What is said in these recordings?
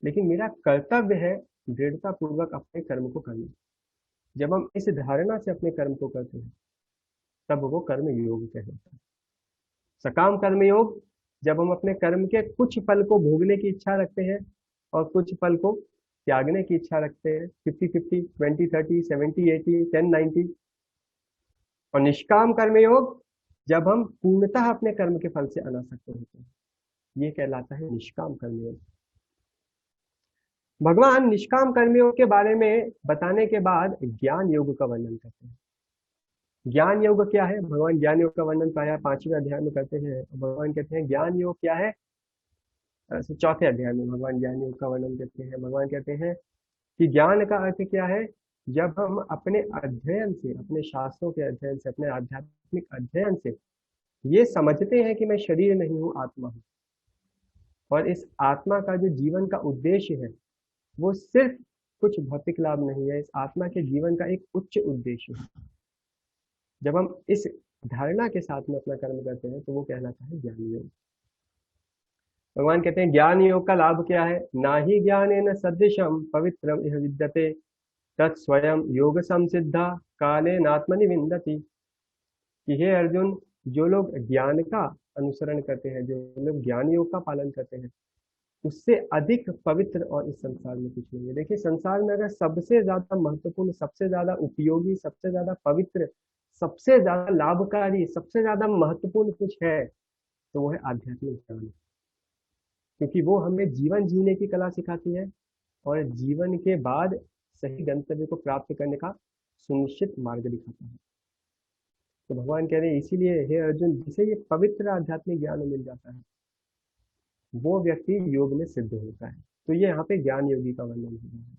लेकिन मेरा कर्तव्य है दृढ़ता पूर्वक अपने कर्म को करना। जब हम इस धारणा से अपने कर्म को करते हैं तब वो कर्म योग कहलाता है। सकाम कर्म योग, जब हम अपने कर्म के कुछ फल को भोगने की इच्छा रखते हैं और कुछ फल को त्यागने की इच्छा रखते हैं, 50-50, 20-30, 70-80, 10-90। और निष्काम कर्म योग, जब हम पूर्णतः अपने कर्म के फल से अनासक्त होते हैं, ये कहलाता है निष्काम कर्म योग। भगवान निष्काम कर्मयोग के बारे में बताने के बाद ज्ञान योग का वर्णन करते हैं। ज्ञान योग क्या है? भगवान ज्ञान योग का वर्णन प्रायः 5वें अध्याय में करते हैं। भगवान कहते हैं ज्ञान योग क्या है, चौथे अध्याय में भगवान ज्ञान योग का वर्णन करते हैं। भगवान कहते हैं कि ज्ञान का अर्थ क्या है? जब हम अपने अध्ययन से, अपने शास्त्रों के अध्ययन से, अपने आध्यात्मिक अध्ययन से ये समझते हैं कि मैं शरीर नहीं हूँ, आत्मा हूँ, और इस आत्मा का जो जीवन का उद्देश्य है वो सिर्फ कुछ भौतिक लाभ नहीं है, इस आत्मा के जीवन का एक उच्च उद्देश्य है। जब हम इस धारणा के साथ में अपना कर्म करते हैं तो वो कहलाता है ज्ञान योग। भगवान कहते हैं ज्ञान योग का लाभ क्या है? ना ही ज्ञानेन सदृशम पवित्रम इह विद्यते तत्स्वयं योग संसिद्धा काले नात्मनि विन्दति। कि हे अर्जुन, जो लोग ज्ञान का अनुसरण करते हैं, जो लोग ज्ञान योग का पालन करते हैं, उससे अधिक पवित्र और इस संसार में कुछ नहीं है। देखिए, संसार में अगर सबसे ज्यादा महत्वपूर्ण, सबसे ज्यादा उपयोगी, सबसे ज्यादा पवित्र, सबसे ज्यादा लाभकारी, सबसे ज्यादा महत्वपूर्ण कुछ है तो वो है आध्यात्मिक ज्ञान। क्योंकि वो हमें जीवन जीने की कला सिखाती है और जीवन के बाद सही गंतव्य को प्राप्त करने का सुनिश्चित मार्ग दिखाता है। तो भगवान कह रहे हैं इसीलिए हे अर्जुन, जिसे ये पवित्र आध्यात्मिक ज्ञान मिल जाता है वो व्यक्ति योग में सिद्ध होता है। तो ये यहाँ पे ज्ञान योगी का वर्णन हो रहा है।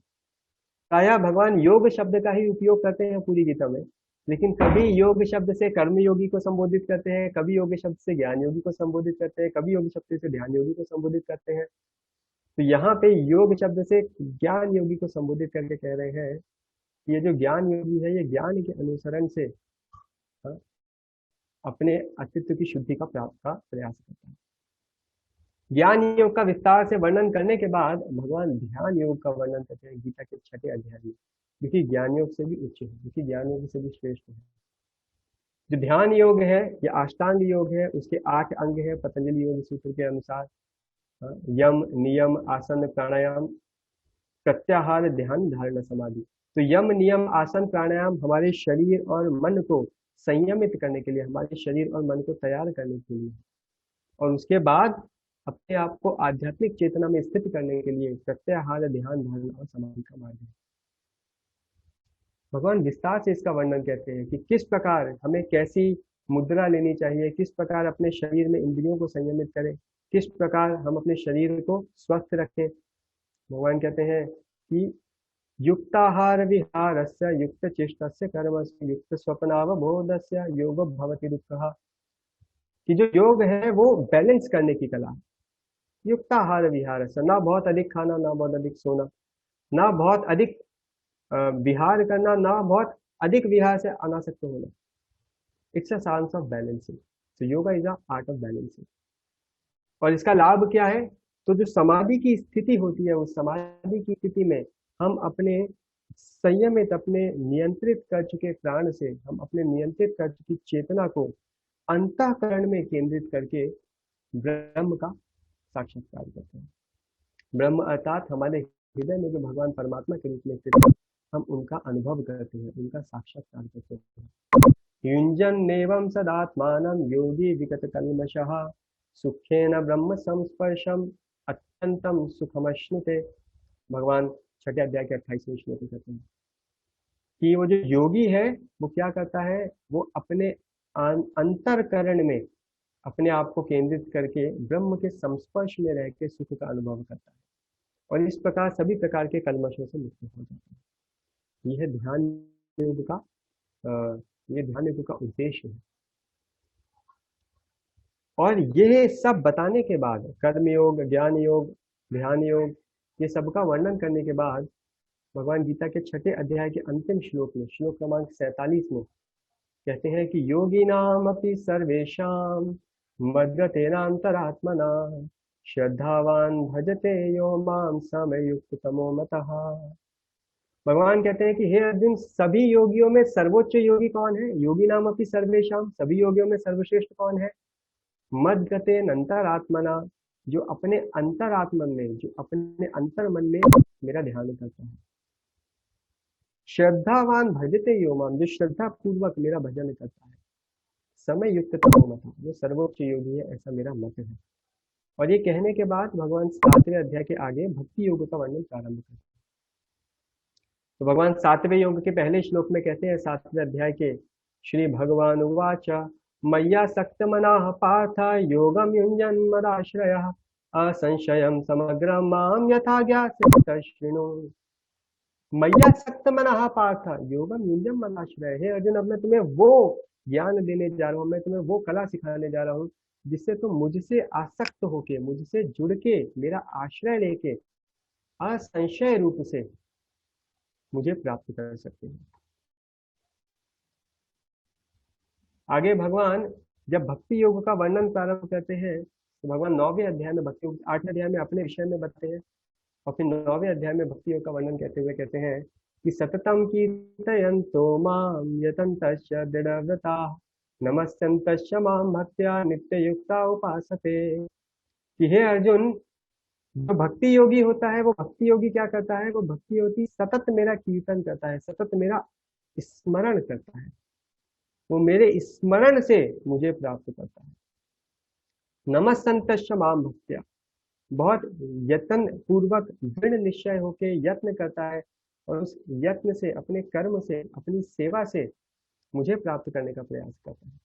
प्रायः भगवान योग शब्द का ही उपयोग करते हैं पूरी गीता में, लेकिन कभी योग शब्द से कर्म योगी को संबोधित करते हैं, कभी योग शब्द से ज्ञान योगी को संबोधित करते हैं, कभी योग शब्द से ध्यान योगी को संबोधित करते हैं। तो यहाँ पे योग शब्द से ज्ञान योगी को संबोधित करके कह रहे हैं कि ये जो ज्ञान योगी है ये ज्ञान के अनुसरण से अपने अस्तित्व की शुद्धि का प्रयास करता है। ज्ञान योग का विस्तार से वर्णन करने के बाद भगवान ध्यान योग का वर्णन करते हैं गीता के 6ठे अध्याय में, क्योंकि ज्ञान योग से भी उच्च है, क्योंकि ज्ञान योग से भी श्रेष्ठ है। जो ध्यान योग है ये अष्टांग योग है, उसके 8 अंग है पतंजलि योग सूत्र के अनुसार। यम, नियम, आसन, प्राणायाम, प्रत्याहार, ध्यान, धारणा, समाधि। तो यम, नियम, आसन, प्राणायाम हमारे शरीर और मन को संयमित करने के लिए, हमारे शरीर और मन को तैयार करने के लिए, और उसके बाद अपने आप को आध्यात्मिक चेतना में स्थित करने के लिए प्रत्याहार, ध्यान, धारणा और समाधि का मार्ग है। भगवान विस्तार से इसका वर्णन कहते हैं कि किस प्रकार हमें कैसी मुद्रा लेनी चाहिए, किस प्रकार अपने शरीर में इंद्रियों को संयमित करें, किस प्रकार हम अपने शरीर को स्वस्थ रखें। भगवान कहते हैं कि युक्ताहार विहारस्य युक्त चेष्टस्य कर्मस्य युक्त स्वप्नावबोधस्य योग भवति दुःखः। कि जो योग है वो बैलेंस करने की कला है। युक्ताहार विहार से, ना बहुत अधिक खाना, ना बहुत अधिक सोना, ना बहुत अधिक विहार करना, ना बहुत अधिक विहार से अनासक्त होना। It's a science of balancing. तो yoga is a art of balancing. और इसका लाभ क्या है? तो जो समाधि की स्थिति होती है, उस समाधि की स्थिति में हम अपने संयमित, अपने नियंत्रित कर चुके प्राण से, हम अपने नियंत्रित कर चुकी चेतना को अंतःकरण में केंद्रित करके ब्रह्म का साक्षात्कार करते हैं। ब्रह्म अर्थात हमारे हृदय में जो भगवान परमात्मा के रूप में स्थित है, हम उनका अनुभव करते हैं, उनका साक्षात्कार करते हैं। युञ्जन्नेवं सदात्मानं योगी विगत कल्मषः सुखेन ब्रह्म संस्पर्शम अत्यंतम सुखमश्नुते। भगवान 6ठे अध्याय के 28वें श्लोक में कहते हैं कि वो जो योगी है वो क्या करता है, वो अपने अंतरकरण में अपने आप को केंद्रित करके ब्रह्म के संस्पर्श में रह के सुख का अनुभव करता है और इस प्रकार सभी प्रकार के कल्मशों से मुक्त हो जाता है। यह ध्यान योग का ये ध्यान योग का उद्देश्य है। और यह सब बताने के बाद, कर्म योग, ज्ञान योग, ध्यान योग, ये सब का वर्णन करने के बाद भगवान गीता के 6ठे अध्याय के अंतिम श्लोक में, श्लोक क्रमांक 47 में कहते हैं कि योगी नाम अपि सर्वेशाम मद्गतेनांतरात्मना श्रद्धावान भजते यो माम समयुक्त तमो मतः। भगवान कहते हैं कि हे अर्जुन, सभी योगियों में सर्वोच्च योगी कौन है? योगी नाम अपनी सर्वेशम, सभी योगियों में सर्वश्रेष्ठ कौन है? मद गते अंतरात्मना, जो अपने अंतरात्मन में, जो अपने अंतर मन में मेरा ध्यान करता है। श्रद्धावान भजते यो माम, जो श्रद्धा पूर्वक मेरा भजन करता है। समय युक्त तमो मत, जो सर्वोच्च योगी है, ऐसा मेरा मत है। और ये कहने के बाद भगवान 7वें अध्याय के आगे भक्ति योग का वर्णन प्रारंभ करते हैं। तो भगवान 7वें योग के पहले श्लोक में कहते हैं, 7वें अध्याय के, श्री भगवान उवाच मय्या सक्तमनाः पार्थ योगम युञ्जन् मदाश्रयः असंशयं समग्रं मां यथा ज्ञास्यसि तच्छृणु। मय्या सक्तमनः पार्थ योगम युञ्जन् मदाश्रयः। हे अर्जुन, अब मैं तुम्हें वो ज्ञान देने जा रहा हूँ, मैं तुम्हें वो कला सिखाने जा रहा हूँ जिससे तुम मुझसे आसक्त होके, मुझसे जुड़ के, मेरा आश्रय लेके असंशय रूप से मुझे प्राप्त कर सकते हैं। आगे भगवान जब भक्ति योग का वर्णन प्रारंभ करते हैं तो भगवान 9वें अध्याय में भक्ति योग, 8वें अध्याय में अपने विषय में बताते हैं और फिर 9वें अध्याय में भक्ति योग का वर्णन करते हुए कहते हैं कि सततम कीर्तयन्तो मां यतन्तश्च दृढव्रताः नमस्यन्तश्च मां भक्त्या नित्ययुक्ता उपासते। कि हे अर्जुन, जो भक्ति योगी होता है, वो भक्ति योगी क्या करता है? वो भक्ति योगी सतत मेरा कीर्तन करता है, सतत मेरा स्मरण करता है, वो मेरे स्मरण से मुझे प्राप्त करता है। नमस्सन्तश्च मां भक्त्या, बहुत यत्न पूर्वक दृढ़ निश्चय होके यत्न करता है और उस यत्न से, अपने कर्म से, अपनी सेवा से मुझे प्राप्त करने का प्रयास करता है।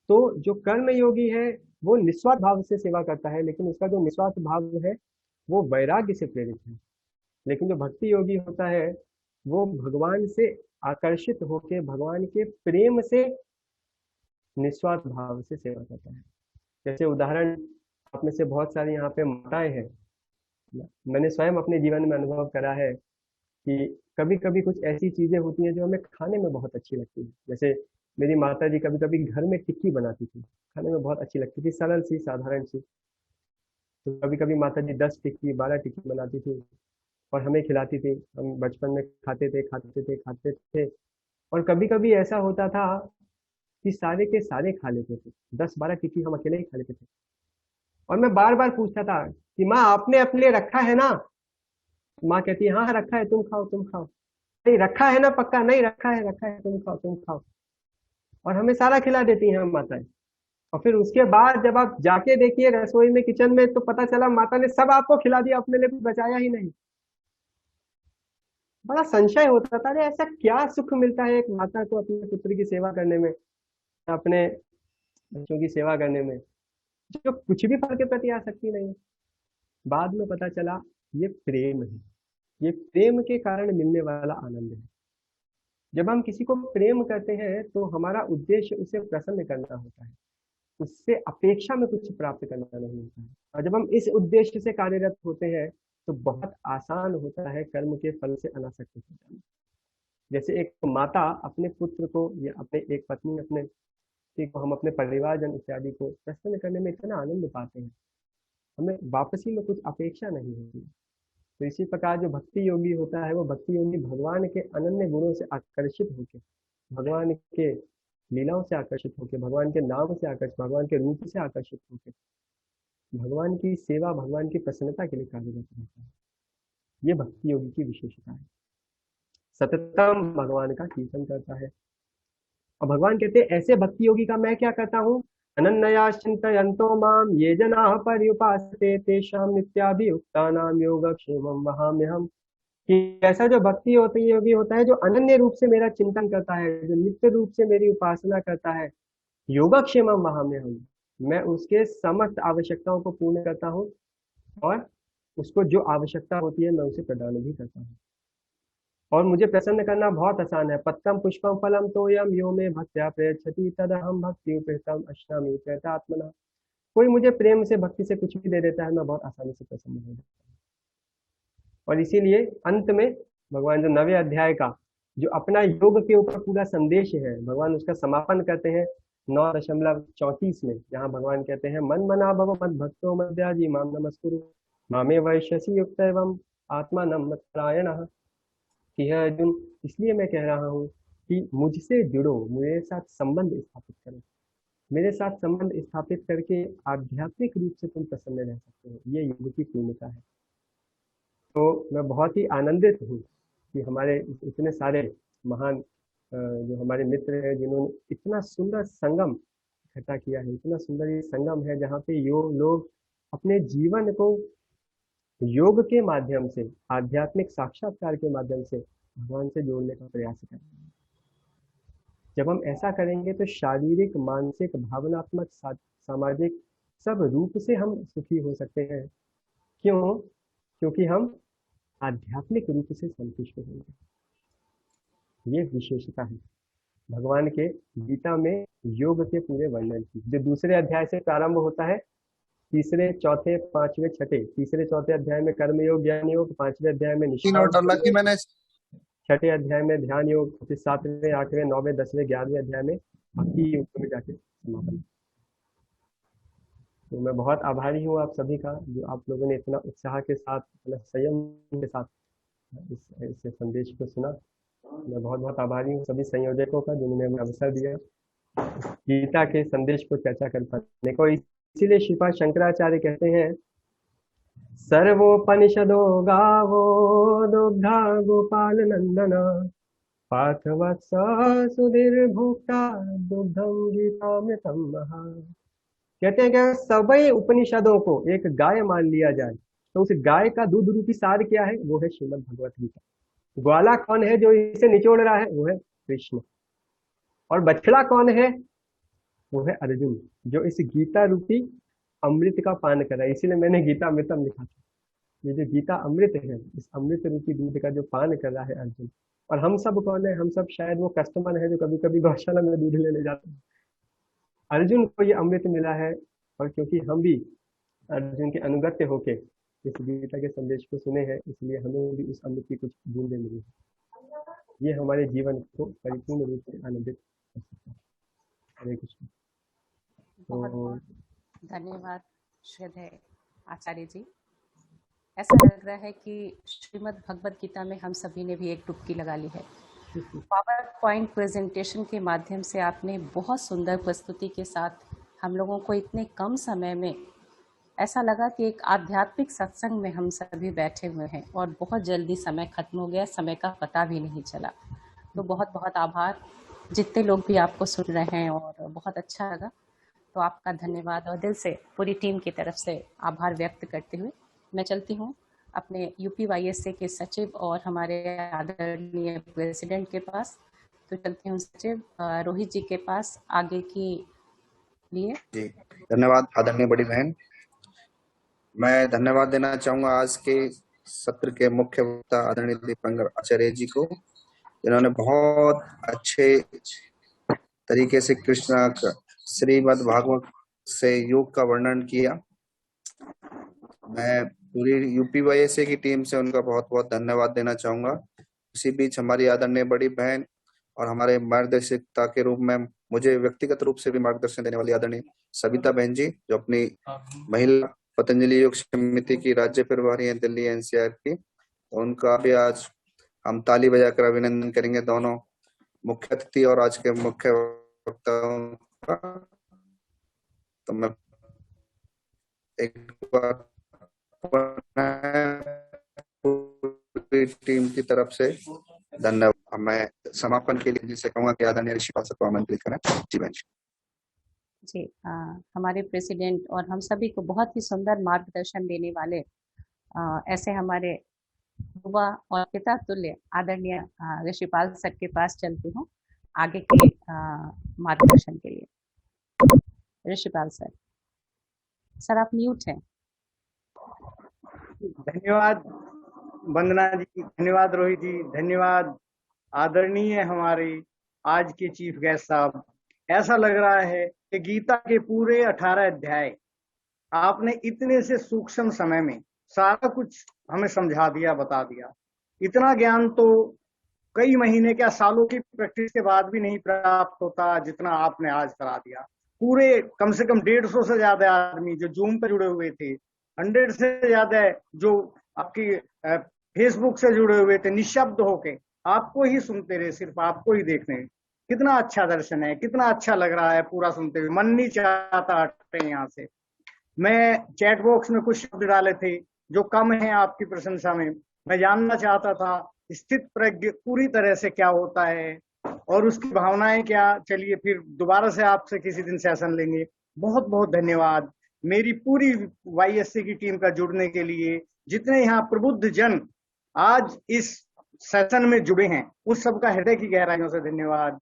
तो जो कर्म योगी है वो निस्वार्थ भाव से सेवा करता है, लेकिन उसका जो निस्वार्थ भाव है वो वैराग्य से प्रेरित है। लेकिन जो भक्ति योगी होता है वो भगवान से आकर्षित होकर, भगवान के प्रेम से निस्वार्थ भाव से सेवा करता है। जैसे उदाहरण, आप में से बहुत सारी यहाँ पे माताएं हैं, मैंने स्वयं अपने जीवन में अनुभव करा है कि कभी कभी कुछ ऐसी चीजें होती हैं जो हमें खाने में बहुत अच्छी लगती है। जैसे मेरी माता जी कभी कभी घर में टिक्की बनाती थी, खाने में बहुत अच्छी लगती थी, सरल सी, साधारण सी। तो कभी कभी माता जी 10 टिक्की 12 टिक्की बनाती थी और हमें खिलाती थी। हम बचपन में खाते थे खाते थे खाते थे। और कभी कभी ऐसा होता था कि सारे के सारे खा लेते थे, 10-12 टिक्की हम अकेले ही खा लेते थे। और मैं बार बार पूछता था कि माँ, आपने अपने लिए रखा है ना? माँ कहती है हाँ रखा है, तुम खाओ तुम खाओ। नहीं रखा है ना? पक्का? नहीं रखा है, रखा है, तुम खाओ तुम खाओ। और हमें सारा खिला देती हैं हम माताएं। और फिर उसके बाद जब आप जाके देखिए रसोई में, किचन में, तो पता चला माता ने सब आपको खिला दिया, अपने लिए कुछ बचाया ही नहीं। बड़ा संशय होता था, अरे ऐसा क्या सुख मिलता है एक माता को अपने पुत्र की सेवा करने में, अपने बच्चों की सेवा करने में, जो कुछ भी फल के प्रति आसक्ति नहीं है। बाद में पता चला ये प्रेम है, ये प्रेम के कारण मिलने वाला आनंद है। जब हम किसी को प्रेम करते हैं तो हमारा उद्देश्य उसे प्रसन्न करना होता है, उससे अपेक्षा में कुछ प्राप्त करना नहीं होता है। और जब हम इस उद्देश्य से कार्यरत होते हैं तो बहुत आसान होता है कर्म के फल से अनासक्त हो जाना। जैसे एक माता अपने पुत्र को या अपने एक पत्नी, अपने पति को, हम अपने परिवारजन इत्यादि को प्रसन्न करने में इतना आनंद पाते हैं, हमें वापसी में कुछ अपेक्षा नहीं होती। तो इसी प्रकार जो भक्ति योगी होता है, वो भक्ति योगी भगवान के अनन्य गुणों से आकर्षित होकर, भगवान के लीलाओं से आकर्षित होकर, भगवान के नाम से आकर्षित, भगवान के रूप से आकर्षित होकर भगवान की सेवा, भगवान की प्रसन्नता के लिए कार्यरत रहता है। ये भक्ति योगी की विशेषता है। सततम भगवान का कीर्तन करता है। और भगवान कहते हैं ऐसे भक्ति योगी का मैं क्या करता हूँ? अनन्या चिंतयन्तो माम ये जनाः पर्युपासते तेषां नित्याभियुक्तानां योगक्षेमं वहाम्यहम्। कि ऐसा जो भक्ति होती योगी होता है, जो अनन्य रूप से मेरा चिंतन करता है, जो नित्य रूप से मेरी उपासना करता है, योगक्षेमं वहाम्यहम्, मैं उसके समस्त आवश्यकताओं को पूर्ण करता हूँ और उसको जो आवश्यकता होती है मैं उसे प्रदान भी करता हूँ। और मुझे प्रसन्न करना बहुत आसान है। पत्तम पुष्पम फलम तोयम यो मे भक्त्या प्रयच्छति तदहम भक्ति उपहृतम अश्नामि प्रयतात्मना। कोई मुझे प्रेम से, भक्ति से कुछ भी दे देता है, मैं बहुत आसानी से प्रसन्न हो जाता हूँ। और इसीलिए अंत में भगवान जो 9वें अध्याय का जो अपना योग के ऊपर पूरा संदेश है, भगवान उसका समापन करते हैं 9.34 में, जहाँ भगवान कहते हैं मन मना भव मद भक्तो मद्याजी माम नमस्कुरु मामे वैश्यसि युक्त एवं आत्मा नमत्परायणः। कि है अर्जुन, इसलिए मैं कह रहा हूँ कि मुझसे जुड़ो, मेरे साथ संबंध स्थापित करो, मेरे साथ संबंध स्थापित करके आध्यात्मिक रूप से तुम प्रसन्न रह सकते हो। ये योग की पूर्णता है। तो मैं बहुत ही आनंदित हूँ कि हमारे इतने सारे महान जो हमारे मित्र हैं, जिन्होंने इतना सुंदर संगम इकट्ठा किया है, इतना सुंदर ये संगम है जहाँ पे लोग अपने जीवन को योग के माध्यम से, आध्यात्मिक साक्षात्कार के माध्यम से भगवान से जोड़ने का प्रयास करें। जब हम ऐसा करेंगे तो शारीरिक, मानसिक, भावनात्मक, सामाजिक सब रूप से हम सुखी हो सकते हैं। क्यों? क्योंकि हम आध्यात्मिक रूप से संतुष्ट होंगे। ये विशेषता है भगवान के गीता में योग के पूरे वर्णन की, जो दूसरे अध्याय से प्रारंभ होता है। तीसरे, चौथे, पांचवें, छठे, तीसरे चौथे अध्याय में कर्म योग, ज्ञान योग, पांचवें अध्याय में निष्ठा योग, मैंने छठे अध्याय में ध्यान योग, फिर सातवें, आठवें, नौवें, 10वें, 11वें अध्याय में भक्ति योग में जाके समापन। तो मैं बहुत आभारी हूँ आप सभी का, जो आप लोगों ने इतना उत्साह के साथ, इतना संयम के साथ इस संदेश को सुना। मैं बहुत बहुत आभारी हूँ सभी संयोजकों का, जिन्होंने हमें अवसर दिया गीता के संदेश को चर्चा कर पाने को। इसीलिए श्रीपाद शंकराचार्य कहते हैं, सर्वोपनिषदो गावो दुग्धा गोपाल नंदन पार्थवत्स सुधीर भोक्ता दुग्धम गीतामृतम महा। कहते हैं कि सभी उपनिषदों को एक गाय मान लिया जाए तो उस गाय का दूध रूपी सार क्या है? वो है श्रीमद् भगवत गीता। ग्वाला कौन है जो इसे निचोड़ रहा है? वो है कृष्ण। और बछड़ा कौन है? वो है अर्जुन, जो इस गीता रूपी अमृत का पान कर रहा है। इसीलिए मैंने गीता अमृतम लिखा था। ये जो गीता अमृत है, इस अमृत रूपी दूध का जो पान कर रहा है अर्जुन। और हम सब कौन है? हम सब शायद वो कस्टमर है जो कभी कभी गौशाला में दूध लेने जाते हैं। अर्जुन को ये अमृत मिला है, और क्योंकि हम भी अर्जुन के अनुगत्य होके इस गीता के संदेश को सुने हैं, इसलिए हमें भी उस अमृत की कुछ बूंदें मिली है। ये हमारे जीवन को परिपूर्ण रूप से आनंदित कर सकता है। हरे कृष्ण। बहुत धन्यवाद श्रद्धेय आचार्य जी। ऐसा लग रहा है कि श्रीमद् भगवत गीता में हम सभी ने भी एक डुबकी लगा ली है। पावर पॉइंट प्रेजेंटेशन के माध्यम से आपने बहुत सुंदर प्रस्तुति के साथ हम लोगों को इतने कम समय में ऐसा लगा कि एक आध्यात्मिक सत्संग में हम सभी बैठे हुए हैं, और बहुत जल्दी समय खत्म हो गया, समय का पता भी नहीं चला। तो बहुत बहुत आभार जितने लोग भी आपको सुन रहे हैं, और बहुत अच्छा लगा। तो आपका धन्यवाद, और दिल से पूरी टीम की तरफ से आभार व्यक्त करते हुए मैं चलती हूँ अपने UPYSA के सचिव और हमारे आदरणीय प्रेसिडेंट के पास। तो चलती हूँ सचिव रोहित जी के पास आगे की लिए। जी धन्यवाद आदरणीय बड़ी बहन। मैं धन्यवाद देना चाहूंगा आज के सत्र के मुख्य वक्ता आदरणीय दीपंकर आचार्य जी को, जिन्होंने बहुत अच्छे तरीके से कृष्ण श्रीमद् भागवत से योग का वर्णन किया। मैं पूरी UPYSA की टीम से उनका बहुत बहुत धन्यवाद देना चाहूंगा। इसी बीच हमारी आदरणीय बड़ी बहन और हमारे मार्गदर्शिता के रूप में मुझे व्यक्तिगत रूप से भी मार्गदर्शन देने वाली आदरणीय सविता बहन जी, जो अपनी महिला पतंजलि योग समिति की राज्य प्रभारी है दिल्ली NCR की, तो उनका भी आज हम ताली बजाकर अभिनंदन करेंगे, दोनों मुख्य अतिथि और आज के मुख्य वक्ताओं का। तो मैं एक बार टीम की तरफ से धन्यवाद। मैं समापन के लिए जिसे कहूंगा कि आदरणीय ऋषिपाल सर को आमंत्रित करें। जी बहन जी हमारे प्रेसिडेंट और हम सभी को बहुत ही सुंदर मार्गदर्शन देने वाले ऐसे हमारे युवा और पिता तुल्य आदरणीय ऋषिपाल सर के पास चलती हूँ आगे के मार्गदर्शन के लिए। ऋषिपाल सर, सर आप म्यूट हैं। धन्यवाद वंदना जी, धन्यवाद रोहित जी, धन्यवाद आदरणीय हमारे आज के चीफ गेस्ट साहब। ऐसा लग रहा है कि गीता के पूरे 18 अध्याय आपने इतने से सूक्ष्म समय में सारा कुछ हमें समझा दिया, बता दिया। इतना ज्ञान तो कई महीने क्या सालों की प्रैक्टिस के बाद भी नहीं प्राप्त होता जितना आपने आज करा दिया। पूरे कम से कम 150 से ज्यादा आदमी जो जूम पे जुड़े हुए थे, 100 से ज्यादा जो आपकी फेसबुक से जुड़े हुए थे, निशब्द होके आपको ही सुनते रहे, सिर्फ आपको ही देख रहे। कितना अच्छा दर्शन है, कितना अच्छा लग रहा है पूरा सुनते हुए, मन नहीं चाहता हटे यहाँ से। मैं चैट बॉक्स में कुछ शब्द डाले थे जो कम है आपकी प्रशंसा में। मैं जानना चाहता था स्थित प्रज्ञ पूरी तरह से क्या होता है और उसकी भावनाएं क्या। चलिए फिर दोबारा से आपसे किसी दिन सेशन लेंगे। बहुत बहुत धन्यवाद मेरी पूरी वाईएससी की टीम का जुड़ने के लिए। जितने यहाँ प्रबुद्ध जन आज इस सेशन में जुड़े हैं उस सबका हृदय की गहराइयों से धन्यवाद।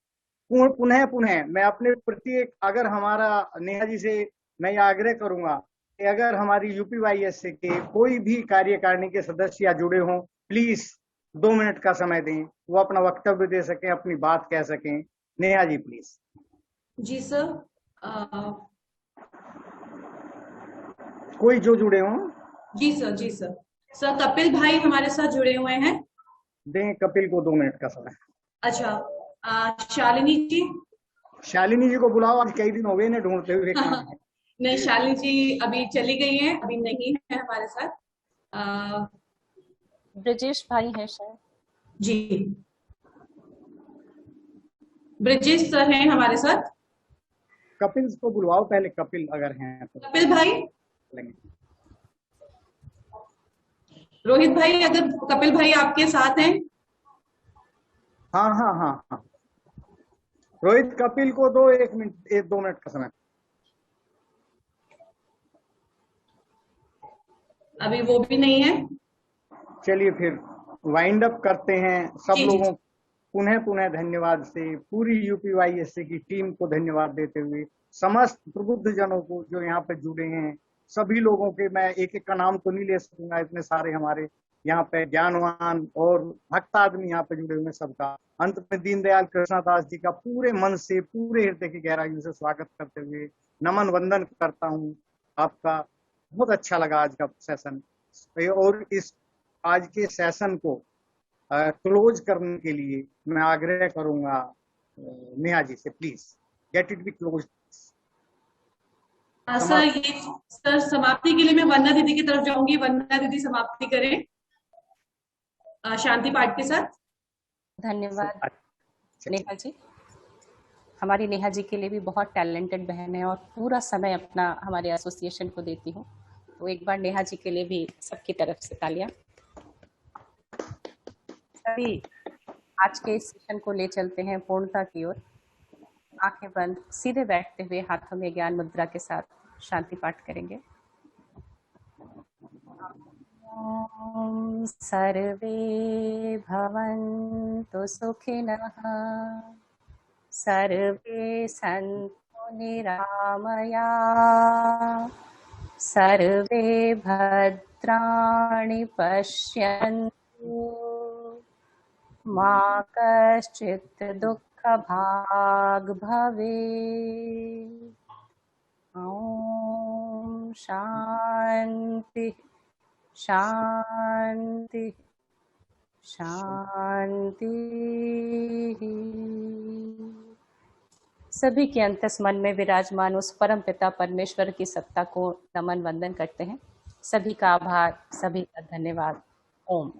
पुनः पुनः मैं अपने प्रत्येक, अगर हमारा नेहा जी से मैं आग्रह करूंगा कि अगर हमारी यूपीवाईएससी के कोई भी कार्यकारिणी के सदस्य या जुड़े हों, प्लीज 2 मिनट का समय दें, वो अपना वक्तव्य दे सकें, अपनी बात कह सकें। नेहा जी प्लीज। जी सर। कोई जो जुड़े हों। जी सर, जी सर। सर कपिल भाई हमारे साथ जुड़े हुए हैं। दें कपिल को 2 मिनट का समय। अच्छा, शालिनी जी। शालिनी जी को बुलाओ, आज कई दिन हो गए इन्हें ढूंढते हुए। कहाँ है? नहीं, शालिनी जी अभी चली गई हैं, अभी नहीं है हमारे साथ। ब्रजेश भाई है शायद। जी, ब्रजेश सर हैं हमारे साथ। कपिल को बुलवाओ पहले, कपिल अगर हैं तो। कपिल भाई, रोहित भाई, अगर कपिल भाई आपके साथ हैं। हाँ हाँ हाँ हाँ, रोहित कपिल को दो 1 मिनट, 1-2 मिनट का समय। अभी वो भी नहीं है। चलिए फिर वाइंड अप करते हैं। सब जी, लोगों पुनः पुनः धन्यवाद से पूरी यूपीवाईएससी की टीम को धन्यवाद देते हुए समस्त प्रबुद्ध जनों को जो यहाँ पे जुड़े हैं, सभी लोगों के मैं एक एक का नाम तो नहीं ले सकूंगा, इतने सारे हमारे यहाँ पे ज्ञानवान और भक्त आदमी यहाँ पे जुड़े हुए हैं। सबका अंत में दीनदयाल कृष्णदास जी का पूरे मन से, पूरे हृदय की गहराइयों से स्वागत करते हुए नमन वंदन करता हूँ आपका। बहुत अच्छा लगा आज का सेशन, और इस आज के सेशन को क्लोज करने के लिए मैं आग्रह करूंगा नेहा जी से, please get it be close. Sir ये सर समाप्ति के लिए मैं वंदना दीदी की तरफ जाऊंगी। वंदना दीदी समाप्ति करें शांति पाठ के साथ। धन्यवाद नेहा जी। हमारी नेहा जी के लिए भी बहुत टैलेंटेड बहन है और पूरा समय अपना हमारे एसोसिएशन को देती हूँ, तो एक बार नेहा जी के लिए भी सबकी तरफ से तालियां। सभी आज के इस सेशन को ले चलते हैं पूर्णता की ओर। आंखें बंद, सीधे बैठते हुए हाथों में ज्ञान मुद्रा के साथ शांति पाठ करेंगे। ओम सर्वे भवन्तु सुखिनः, सर्वे सन्तु निरामया, सर्वे भद्राणि पश्यन्तु, मा कश्चित् दुःखभाग् भवेत्। ॐ शान्ति शांति शांति। सभी के अंतस मन में विराजमान उस परम पिता परमेश्वर की सत्ता को नमन वंदन करते हैं। सभी का आभार, सभी का धन्यवाद। ओम।